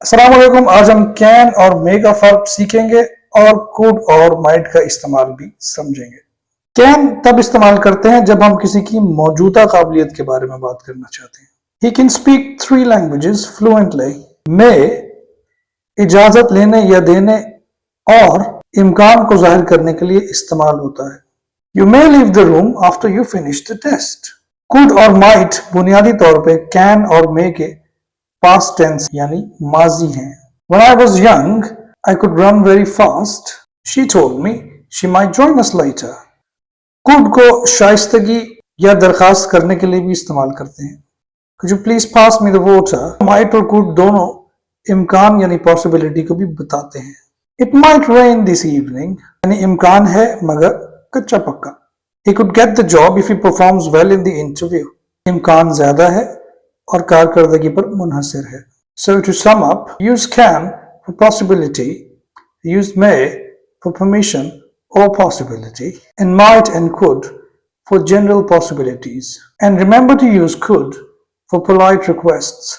अस्सलाम वालेकुम। आज हम कैन और मे का फर्क सीखेंगे और कुड और माइट का इस्तेमाल भी समझेंगे। कैन तब इस्तेमाल करते हैं जब हम किसी की मौजूदा काबिलियत के बारे में बात करना चाहते हैं। He can speak 3 languages fluently. मे इजाजत लेने या देने और इम्कान को जाहिर करने के लिए इस्तेमाल होता है। You may leave the room after you finish the test. Could और माइट बुनियादी तौर पे कैन और मे के पास्ट टेंस यानी माजी हैं। When I was young, I could run very fast. She told me she might join us later. Could को शाइस्तगी या दरखास्त करने के लिए भी इस्तेमाल करते हैं। Could you please pass me the water? Might और could दोनों इम्कान यानी पॉसिबिलिटी को भी बताते हैं। It might rain this evening यानी इम्कान है मगर कच्चा पक्का। He could get the job if he performs well in the interview. इम्कान ज्यादा है और कारकर्दगी पर मुनहसर है। So to sum up, use can for possibility, use may for permission or possibility, and might and could for general possibilities. And remember to use could for polite requests